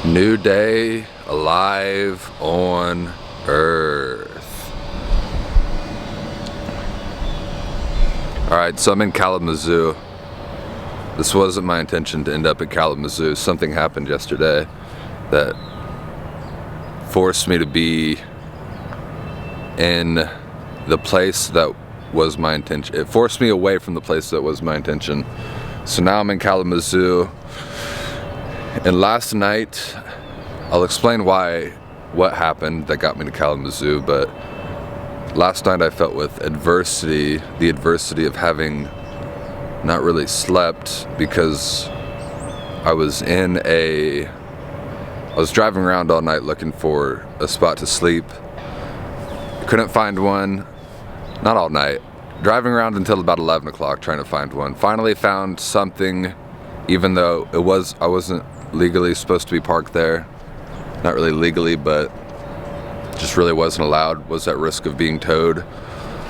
New day, alive on Earth. Alright, so I'm in Kalamazoo. This wasn't my intention to end up in Kalamazoo. Something happened yesterday that forced me to be in the place that was my intention. It forced me away from the place that was my intention. So now I'm in Kalamazoo. And last night, I'll explain what happened that got me to Kalamazoo, but last night I felt with adversity, the adversity of having not really slept because I was driving around all night looking for a spot to sleep. Couldn't find one, not all night. Driving around until about 11 o'clock trying to find one. Finally found something, even though I wasn't legally supposed to be parked there. Not really legally, but just really wasn't allowed, was at risk of being towed.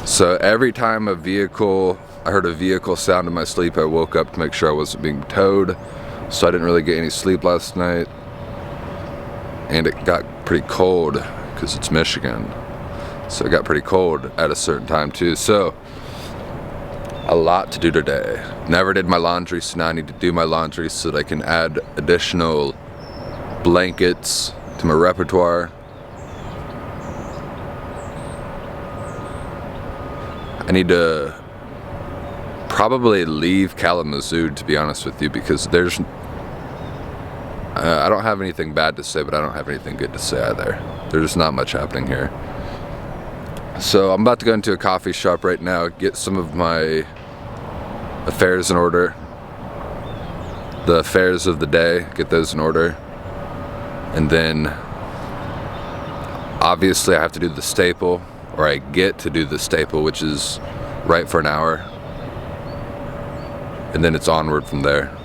So every time I heard a vehicle sound in my sleep, I woke up to make sure I wasn't being towed. So I didn't really get any sleep last night. And it got pretty cold because it's Michigan. So it got pretty cold at a certain time too. So a lot to do today. Never did my laundry, so now I need to do my laundry so that I can add additional blankets to my repertoire. I need to probably leave Kalamazoo, to be honest with you, because I don't have anything bad to say, but I don't have anything good to say either. There's not much happening here. So I'm about to go into a coffee shop right now, get some of my affairs in order. The affairs of the day, get those in order. And then obviously I have to do the staple, or I get to do the staple, which is right for an hour. And then it's onward from there.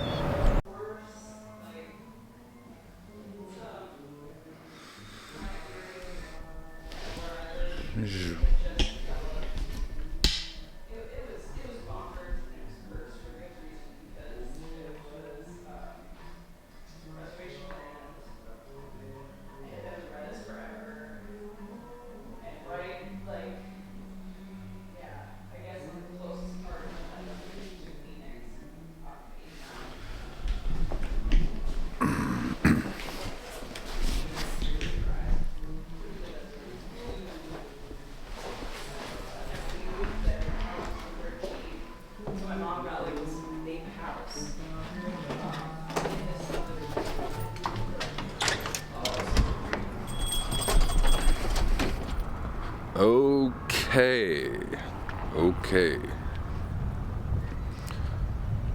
Okay.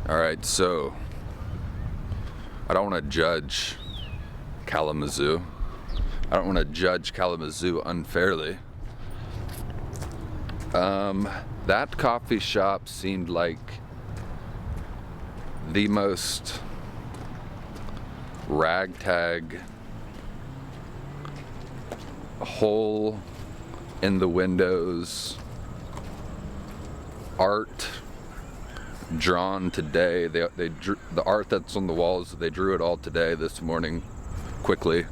Alright, so I don't want to judge Kalamazoo. I don't want to judge Kalamazoo unfairly. That coffee shop seemed like the most ragtag, hole in the windows, art drawn today. They drew the art that's on the walls. They drew it all today, this morning, quickly.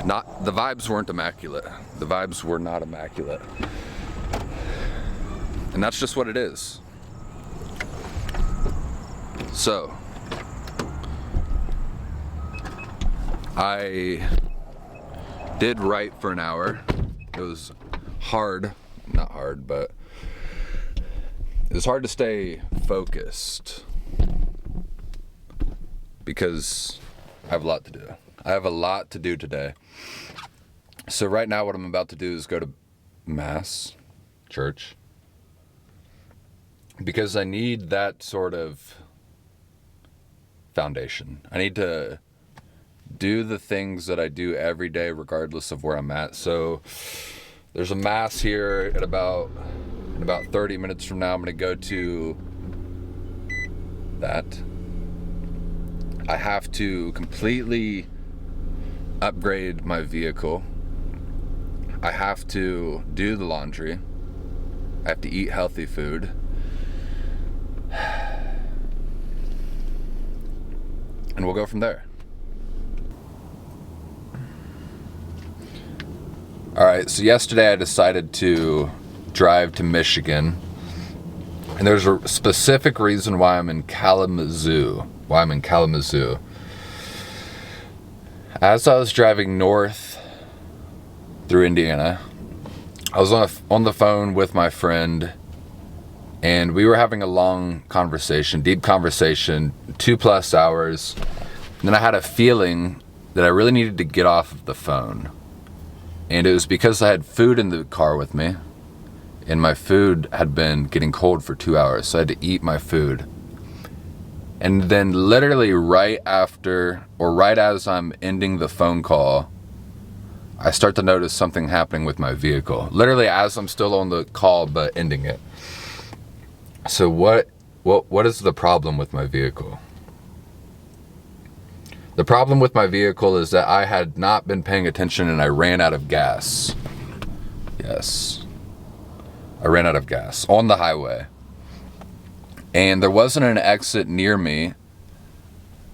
The vibes weren't immaculate. The vibes were not immaculate. And that's just what it is. So, I did write for an hour. It was not hard, but it was hard to stay focused because I have a lot to do. I have a lot to do today. So right now what I'm about to do is go to Mass, church, because I need that sort of foundation. I need to do the things that I do every day regardless of where I'm at. So there's a Mass here in about 30 minutes from now. I'm going to go to that. I have to completely upgrade my vehicle. I have to do the laundry. I have to eat healthy food. And we'll go from there. Alright, so yesterday I decided to drive to Michigan. And there's a specific reason why I'm in Kalamazoo. As I was driving north through Indiana, I was on the phone with my friend, and we were having a long conversation, deep conversation, 2+ hours. And then I had a feeling that I really needed to get off of the phone. And it was because I had food in the car with me, and my food had been getting cold for 2 hours, so I had to eat my food. And then literally right after, or right as I'm ending the phone call, I start to notice something happening with my vehicle. Literally as I'm still on the call but ending it. So what is the problem with my vehicle? The problem with my vehicle is that I had not been paying attention and I ran out of gas. Yes. I ran out of gas on the highway. And there wasn't an exit near me.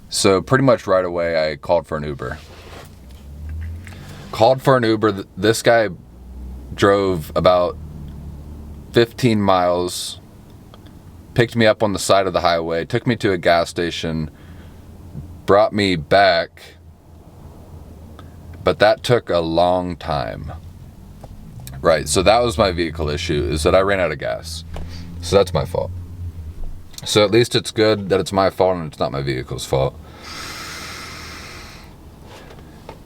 So pretty much right away I called for an Uber. This guy drove about 15 miles, picked me up on the side of the highway, took me to a gas station, brought me back, but that took a long time. Right, so that was my vehicle issue, is that I ran out of gas. So that's my fault. So at least it's good that it's my fault and it's not my vehicle's fault.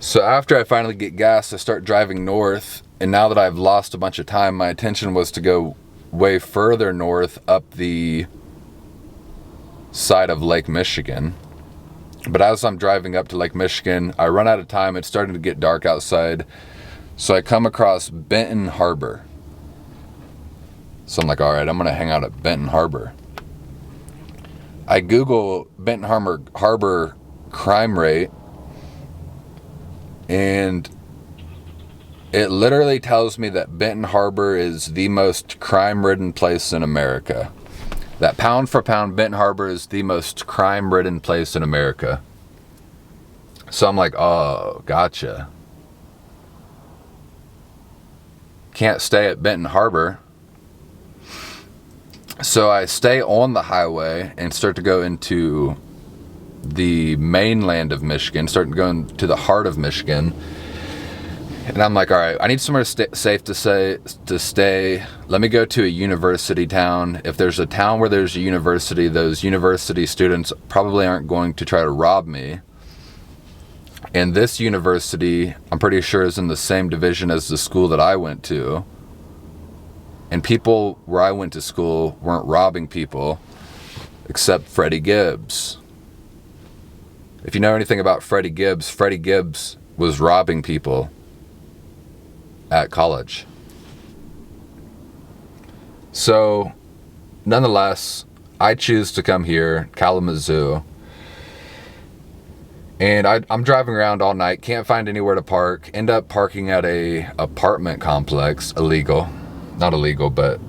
So after I finally get gas, I start driving north, and now that I've lost a bunch of time, my intention was to go way further north up the side of Lake Michigan. But as I'm driving up to Lake Michigan, I run out of time. It's starting to get dark outside. So I come across Benton Harbor. So I'm like, all right, I'm going to hang out at Benton Harbor. I Google Benton Harbor crime rate, and it literally tells me that Benton Harbor is the most crime-ridden place in America. That pound for pound, Benton Harbor is the most crime-ridden place in America. So I'm like, oh, gotcha. Can't stay at Benton Harbor. So I stay on the highway and start to go into the mainland of Michigan, start going to the heart of Michigan. And I'm like, all right, I need somewhere safe to stay. Let me go to a university town. If there's a town where there's a university, those university students probably aren't going to try to rob me. And this university, I'm pretty sure, is in the same division as the school that I went to. And people where I went to school weren't robbing people, except Freddie Gibbs. If you know anything about Freddie Gibbs was robbing people at college. So, nonetheless, I choose to come here, Kalamazoo. And I'm driving around all night, can't find anywhere to park, end up parking at a apartment complex, illegal. Not illegal, but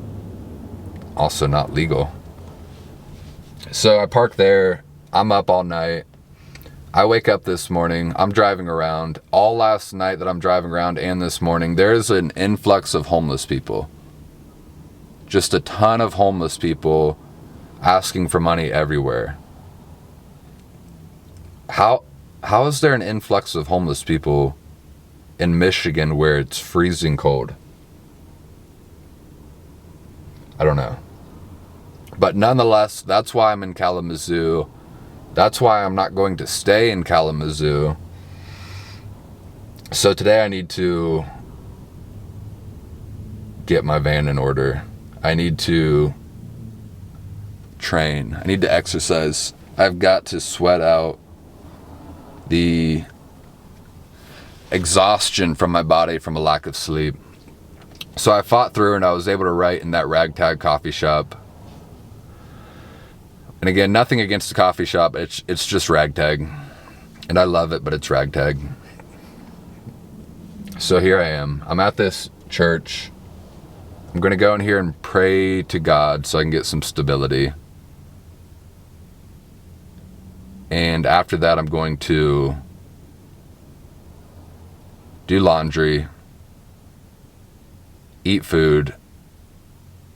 also not legal. So I park there, I'm up all night. I wake up this morning, I'm driving around. All last night that I'm driving around and this morning, there's an influx of homeless people. Just a ton of homeless people asking for money everywhere. How is there an influx of homeless people in Michigan where it's freezing cold? I don't know. But nonetheless, that's why I'm in Kalamazoo. That's why I'm not going to stay in Kalamazoo. So today I need to get my van in order. I need to train. I need to exercise. I've got to sweat out the exhaustion from my body from a lack of sleep. So I fought through and I was able to write in that ragtag coffee shop. And again, nothing against the coffee shop. It's just ragtag. And I love it, but it's ragtag. So here I am. I'm at this church. I'm going to go in here and pray to God so I can get some stability. And after that, I'm going to do laundry, eat food,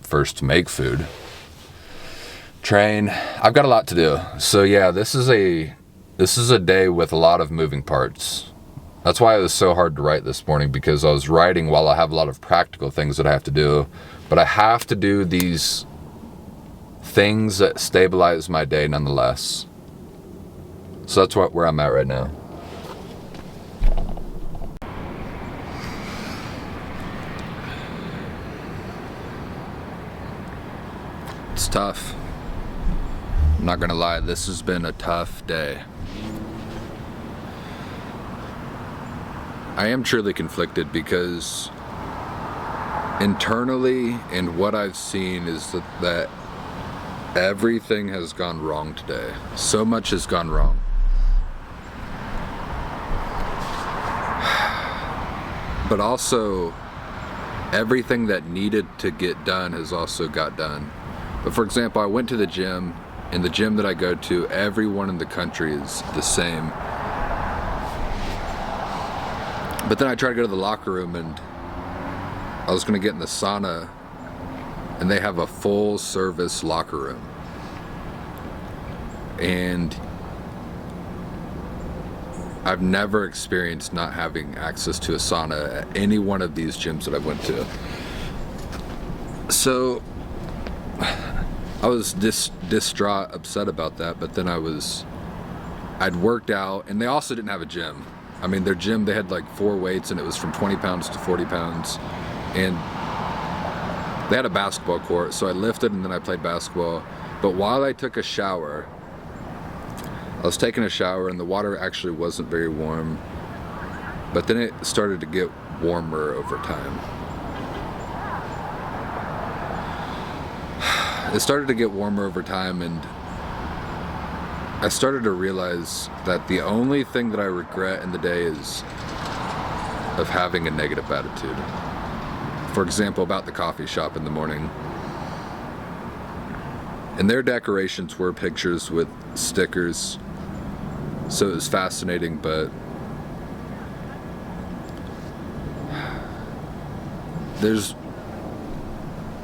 first make food, train. I've got a lot to do. So yeah, this is a day with a lot of moving parts. That's why it was so hard to write this morning, because I was writing while I have a lot of practical things that I have to do, but I have to do these things that stabilize my day nonetheless. So that's where I'm at right now. It's tough. I'm not gonna lie, this has been a tough day. I am truly conflicted, because internally, and what I've seen is that everything has gone wrong today. So much has gone wrong. But also, everything that needed to get done has also got done. But for example, I went to the gym. In the gym that I go to, everyone in the country is the same. But then I tried to go to the locker room, and I was gonna get in the sauna, and they have a full service locker room. And I've never experienced not having access to a sauna at any one of these gyms that I went to. So I was distraught, upset about that, but then I'd worked out, and they also didn't have a gym. I mean, their gym, they had like 4 weights, and it was from 20 pounds to 40 pounds. And they had a basketball court, so I lifted and then I played basketball. But while I took a shower, I was taking a shower, and the water actually wasn't very warm. But then it started to get warmer over time. It started to get warmer over time, and I started to realize that the only thing that I regret in the day is of having a negative attitude. For example, about the coffee shop in the morning. And their decorations were pictures with stickers, so it was fascinating, but there's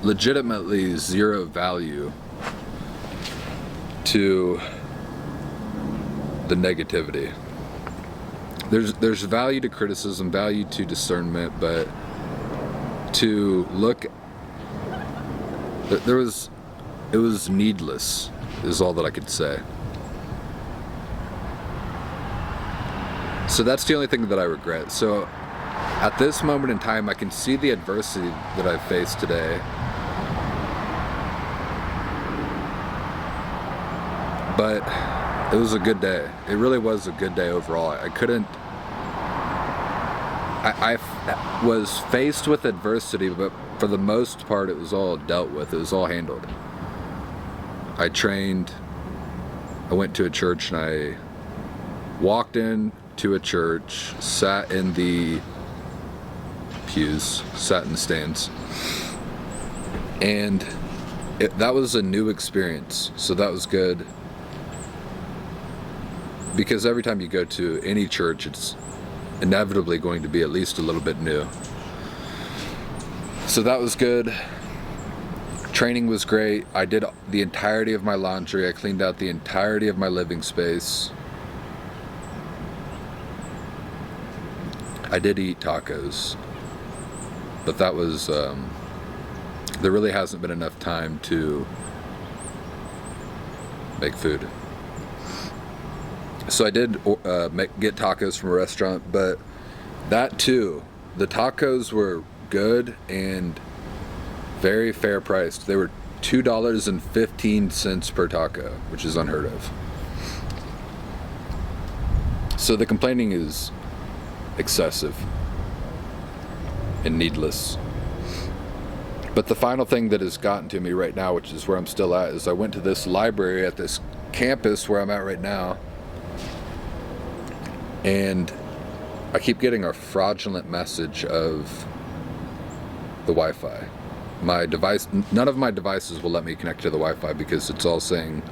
legitimately zero value to the negativity. There's value to criticism, value to discernment, but to look, it was needless, is all that I could say. So that's the only thing that I regret. So at this moment in time, I can see the adversity that I've faced today. But it was a good day. It really was a good day overall. I was faced with adversity, but for the most part, it was all dealt with. It was all handled. I trained, I went to a church, and I walked in to a church, sat in the pews, sat in the stands, and that was a new experience, so that was good. Because every time you go to any church, it's inevitably going to be at least a little bit new. So that was good. Training was great. I did the entirety of my laundry. I cleaned out the entirety of my living space. I did eat tacos, but that was, there really hasn't been enough time to make food. So I did get tacos from a restaurant, but that too, the tacos were good and very fair priced. They were $2.15 per taco, which is unheard of. So the complaining is excessive and needless. But the final thing that has gotten to me right now, which is where I'm still at, is I went to this library at this campus where I'm at right now, and I keep getting a fraudulent message of the Wi-Fi. My device, none of my devices will let me connect to the Wi-Fi because it's all saying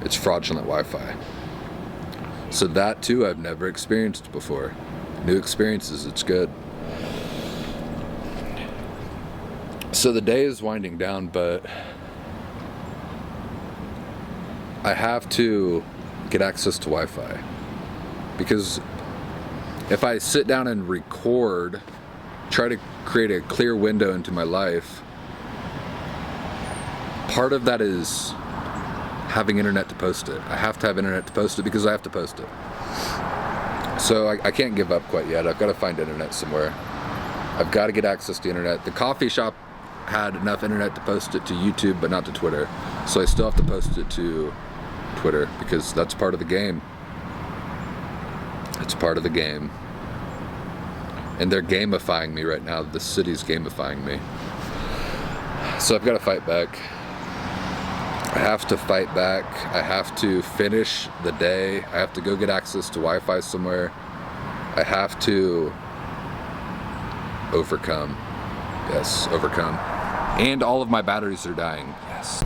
it's fraudulent Wi-Fi. So that too I've never experienced before. New experiences, it's good. So the day is winding down, but I have to get access to Wi-Fi, because if I sit down and record, try to create a clear window into my life, part of that is having internet to post it. I have to have internet to post it because I have to post it. So I can't give up quite yet. I've got to find internet somewhere. I've got to get access to internet. The coffee shop had enough internet to post it to YouTube, but not to Twitter. So I still have to post it to Twitter because that's part of the game. It's part of the game. And they're gamifying me right now. The city's gamifying me. So I've got to fight back. I have to fight back. I have to finish the day. I have to go get access to Wi-Fi somewhere. I have to overcome. Yes, overcome. And all of my batteries are dying. Yes.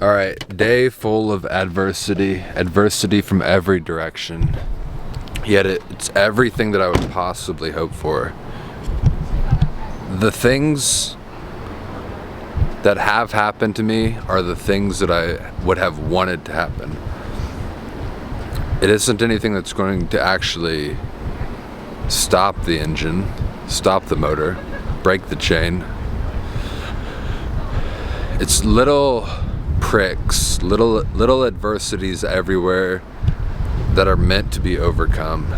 All right, day full of adversity. Adversity from every direction. Yet it's everything that I would possibly hope for. The things that have happened to me are the things that I would have wanted to happen. It isn't anything that's going to actually stop the engine, stop the motor, break the chain. It's little pricks, little adversities everywhere that are meant to be overcome.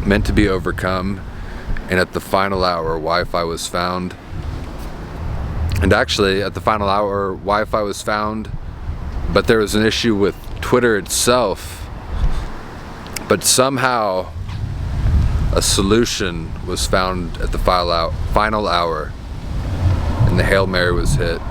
Meant to be overcome. And at the final hour, Wi-Fi was found. And actually, at the final hour, Wi-Fi was found, but there was an issue with Twitter itself. But somehow, a solution was found at the final hour, and the Hail Mary was hit.